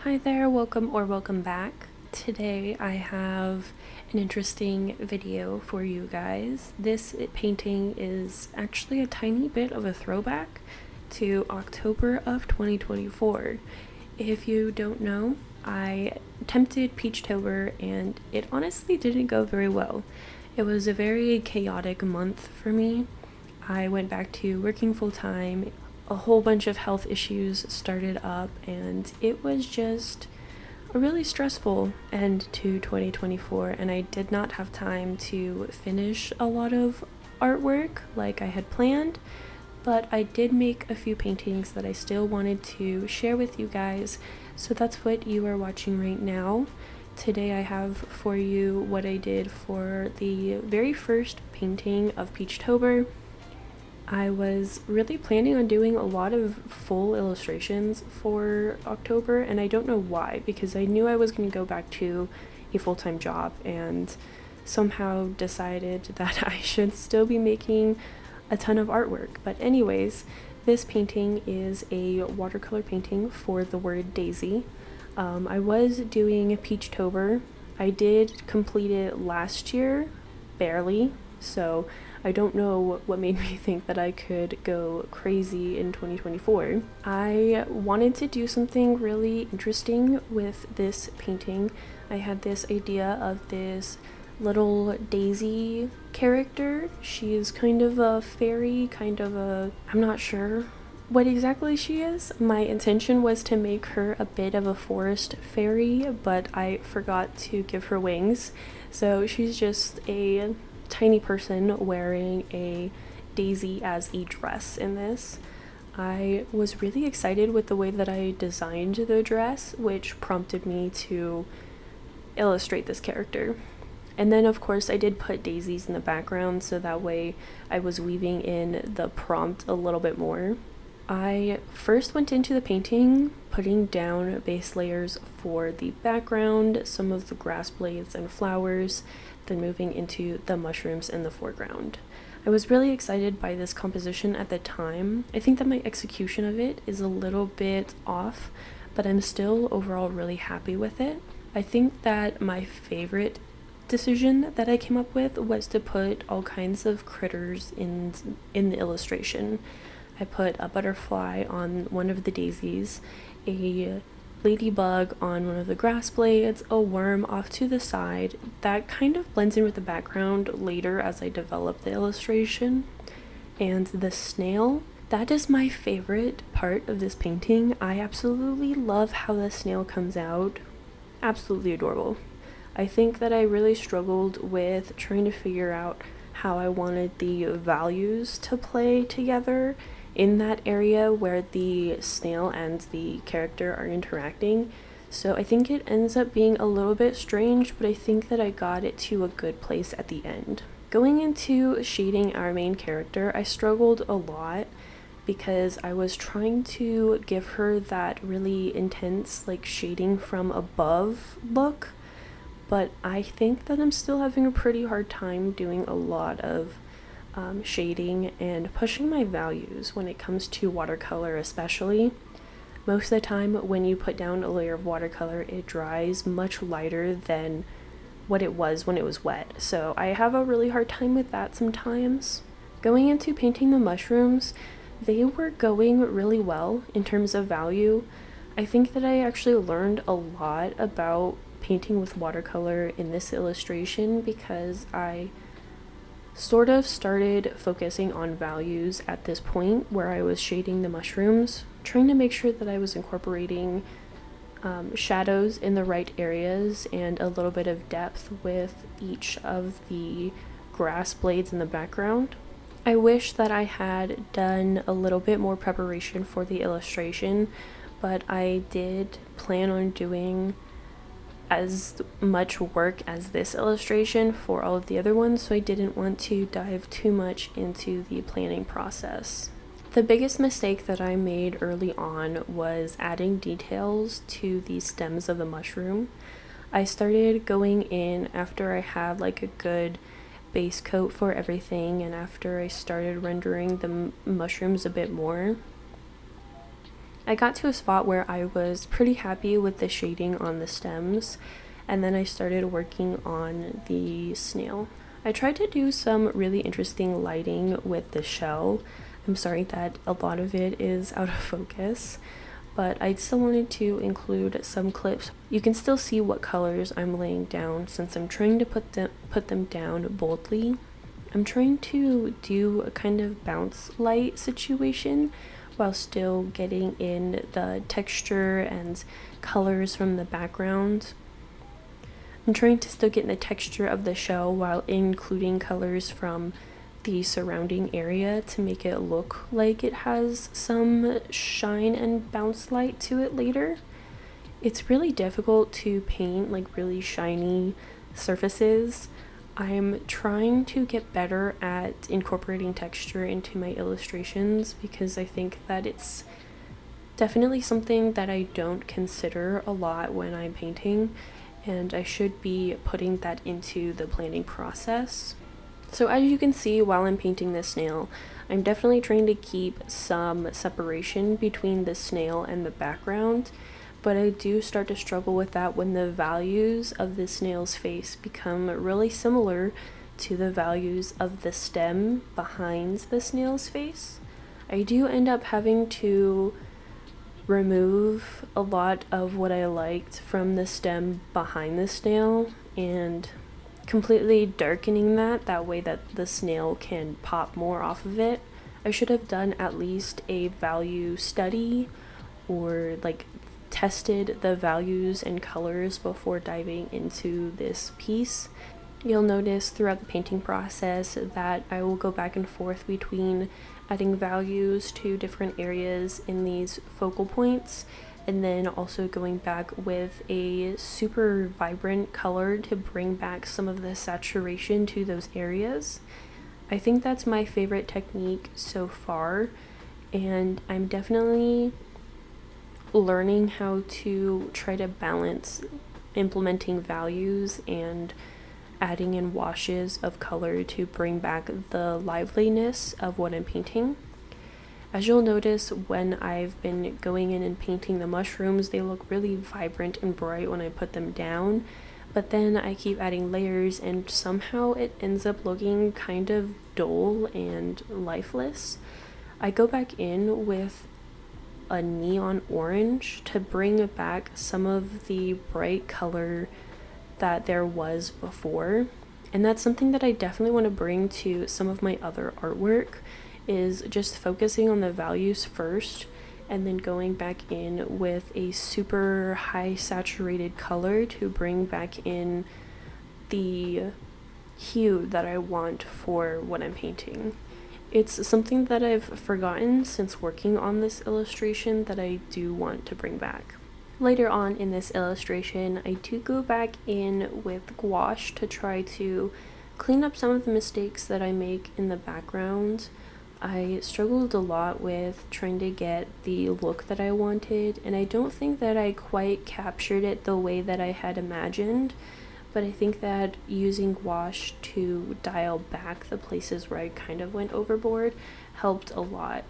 Hi there, welcome back. Today I have an interesting video for you guys. This painting is actually a tiny bit of a throwback to October of 2024. If you don't know, I attempted Peachtober and it honestly didn't go very well. It was a very chaotic month for me. I went back to working full-time, a whole bunch of health issues started up, and it was just a really stressful end to 2024, and I did not have time to finish a lot of artwork like I had planned, but I did make a few paintings that I still wanted to share with you guys, so that's what you are watching right now. Today I have for you what I did for the very first painting of Peachtober. I was really planning on doing a lot of full illustrations for October, and I don't know why, because I knew I was going to go back to a full-time job and somehow decided that I should still be making a ton of artwork. But anyways, this painting is a watercolor painting for the word daisy. I was doing Peachtober. I did complete it last year, barely, so I don't know what made me think that I could go crazy in 2024. I wanted to do something really interesting with this painting. I had this idea of this little daisy character. She is kind of a fairy, I'm not sure what exactly she is. My intention was to make her a bit of a forest fairy, but I forgot to give her wings. So she's just a tiny person wearing a daisy as a dress in this. I was really excited with the way that I designed the dress, which prompted me to illustrate this character. And then of course I did put daisies in the background, so that way I was weaving in the prompt a little bit more. I first went into the painting putting down base layers for the background, some of the grass blades and flowers, then moving into the mushrooms in the foreground. I was really excited by this composition at the time. I think that my execution of it is a little bit off, but I'm still overall really happy with it. I think that my favorite decision that I came up with was to put all kinds of critters in the illustration. I put a butterfly on one of the daisies, a ladybug on one of the grass blades, a worm off to the side. That kind of blends in with the background later as I develop the illustration. And the snail, that is my favorite part of this painting. I absolutely love how the snail comes out. Absolutely adorable. I think that I really struggled with trying to figure out how I wanted the values to play together in that area where the snail and the character are interacting. So I think it ends up being a little bit strange, but I think that I got it to a good place at the end. Going into shading our main character, I struggled a lot because I was trying to give her that really intense shading from above look, but I think that I'm still having a pretty hard time doing a lot of shading and pushing my values when it comes to watercolor especially. Most of the time when you put down a layer of watercolor, it dries much lighter than what it was when it was wet, so I have a really hard time with that sometimes. Going into painting the mushrooms, they were going really well in terms of value. I think that I actually learned a lot about painting with watercolor in this illustration because I sort of started focusing on values at this point where I was shading the mushrooms, trying to make sure that I was incorporating shadows in the right areas and a little bit of depth with each of the grass blades in the background. I wish that I had done a little bit more preparation for the illustration, but I did plan on doing as much work as this illustration for all of the other ones, so I didn't want to dive too much into the planning process. The biggest mistake that I made early on was adding details to the stems of the mushroom. I started going in after I had a good base coat for everything, and after I started rendering the mushrooms a bit more. I got to a spot where I was pretty happy with the shading on the stems, and then I started working on the snail. I tried to do some really interesting lighting with the shell. I'm sorry that a lot of it is out of focus, but I still wanted to include some clips. You can still see what colors I'm laying down since I'm trying to put them down boldly. I'm trying to do a kind of bounce light situation while still getting in the texture and colors from the background. I'm trying to still get in the texture of the shell while including colors from the surrounding area to make it look like it has some shine and bounce light to it later. It's really difficult to paint like really shiny surfaces. I'm trying to get better at incorporating texture into my illustrations because I think that it's definitely something that I don't consider a lot when I'm painting, and I should be putting that into the planning process. So as you can see while I'm painting this snail, I'm definitely trying to keep some separation between the snail and the background, but I do start to struggle with that when the values of the snail's face become really similar to the values of the stem behind the snail's face. I do end up having to remove a lot of what I liked from the stem behind the snail and completely darkening that way that the snail can pop more off of it. I should have done at least a value study or like tested the values and colors before diving into this piece. You'll notice throughout the painting process that I will go back and forth between adding values to different areas in these focal points and then also going back with a super vibrant color to bring back some of the saturation to those areas. I think that's my favorite technique so far, and I'm definitely learning how to try to balance implementing values and adding in washes of color to bring back the liveliness of what I'm painting. As you'll notice, when I've been going in and painting the mushrooms, they look really vibrant and bright when I put them down, but then I keep adding layers and somehow it ends up looking kind of dull and lifeless. I go back in with a neon orange to bring back some of the bright color that there was before, and that's something that I definitely want to bring to some of my other artwork, is just focusing on the values first and then going back in with a super high saturated color to bring back in the hue that I want for what I'm painting. It's something that I've forgotten since working on this illustration that I do want to bring back. Later on in this illustration, I do go back in with gouache to try to clean up some of the mistakes that I make in the background. I struggled a lot with trying to get the look that I wanted, and I don't think that I quite captured it the way that I had imagined, but I think that using gouache to dial back the places where I kind of went overboard helped a lot.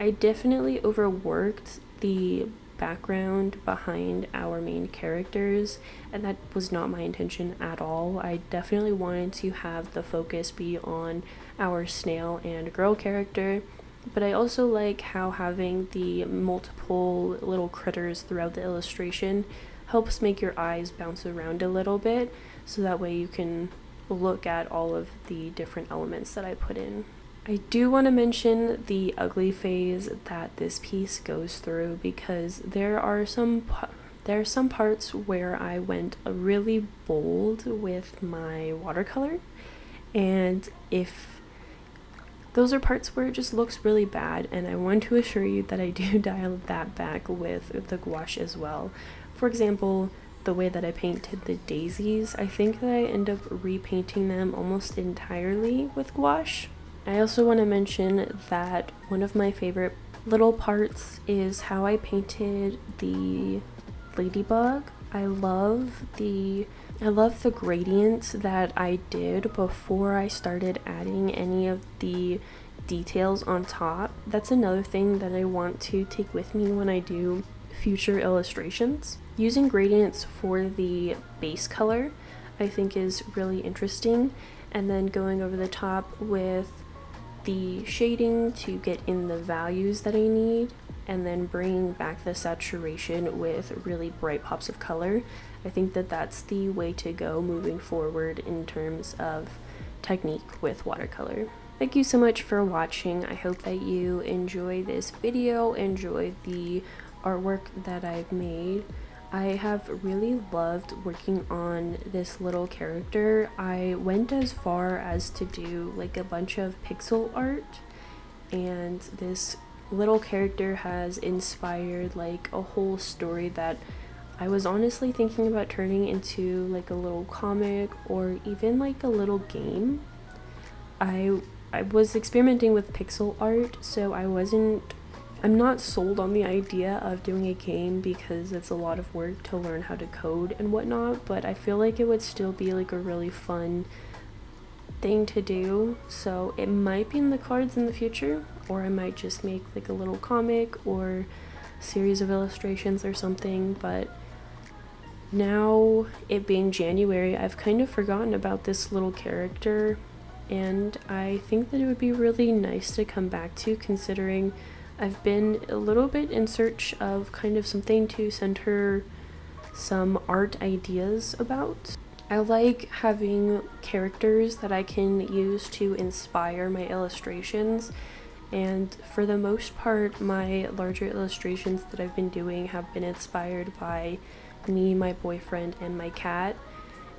I definitely overworked the background behind our main characters, and that was not my intention at all. I definitely wanted to have the focus be on our snail and girl character, but I also like how having the multiple little critters throughout the illustration helps make your eyes bounce around a little bit, so that way you can look at all of the different elements that I put in. I do want to mention the ugly phase that this piece goes through, because there are some parts where I went really bold with my watercolor, and if those are parts where it just looks really bad, and I want to assure you that I do dial that back with the gouache as well. For example, the way that I painted the daisies, I think that I end up repainting them almost entirely with gouache. I also want to mention that one of my favorite little parts is how I painted the ladybug. I love the gradient that I did before I started adding any of the details on top. That's another thing that I want to take with me when I do future illustrations. Using gradients for the base color I think is really interesting, and then going over the top with the shading to get in the values that I need, and then bringing back the saturation with really bright pops of color. I think that that's the way to go moving forward in terms of technique with watercolor. Thank you so much for watching. I hope that you enjoy this video, enjoy the artwork that I've made. I have really loved working on this little character. I went as far as to do like a bunch of pixel art, and this little character has inspired like a whole story that I was honestly thinking about turning into like a little comic or even like a little game. I was experimenting with pixel art, so I'm not sold on the idea of doing a game because it's a lot of work to learn how to code and whatnot, but I feel like it would still be like a really fun thing to do. So it might be in the cards in the future, or I might just make like a little comic or series of illustrations or something. But now, it being January, I've kind of forgotten about this little character, and I think that it would be really nice to come back to, considering I've been a little bit in search of kind of something to send her some art ideas about. I like having characters that I can use to inspire my illustrations, and for the most part my larger illustrations that I've been doing have been inspired by me, my boyfriend, and my cat.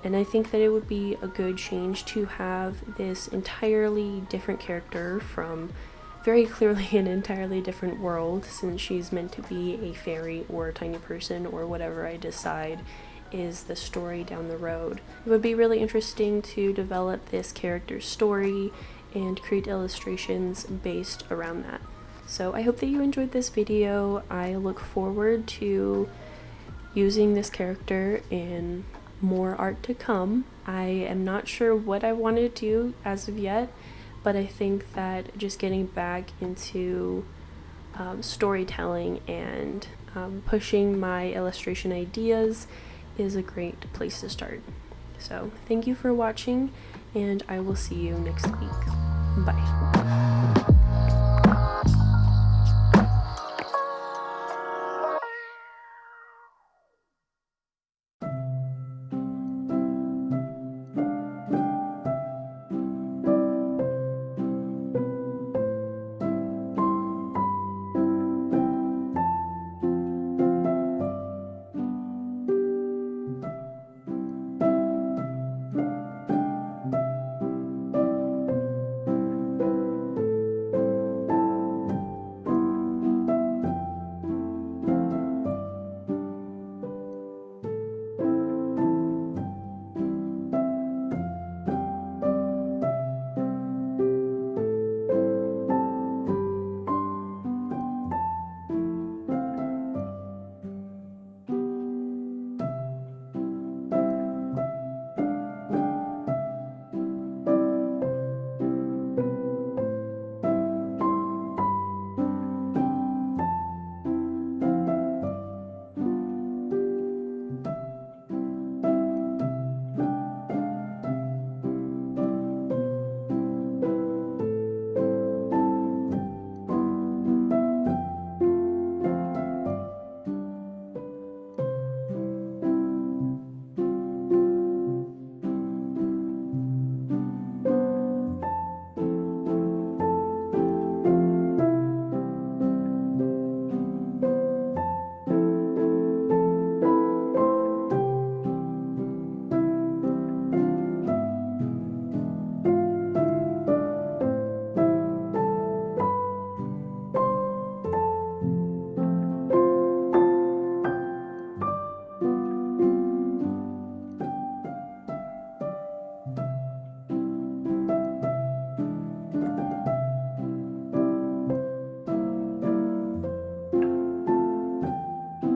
And I think that it would be a good change to have this entirely different character from very clearly an entirely different world, since she's meant to be a fairy or a tiny person or whatever I decide is the story down the road. It would be really interesting to develop this character's story and create illustrations based around that. So I hope that you enjoyed this video. I look forward to using this character in more art to come. I am not sure what I want to do as of yet, but I think that just getting back into storytelling and pushing my illustration ideas is a great place to start. So thank you for watching, and I will see you next week. Bye.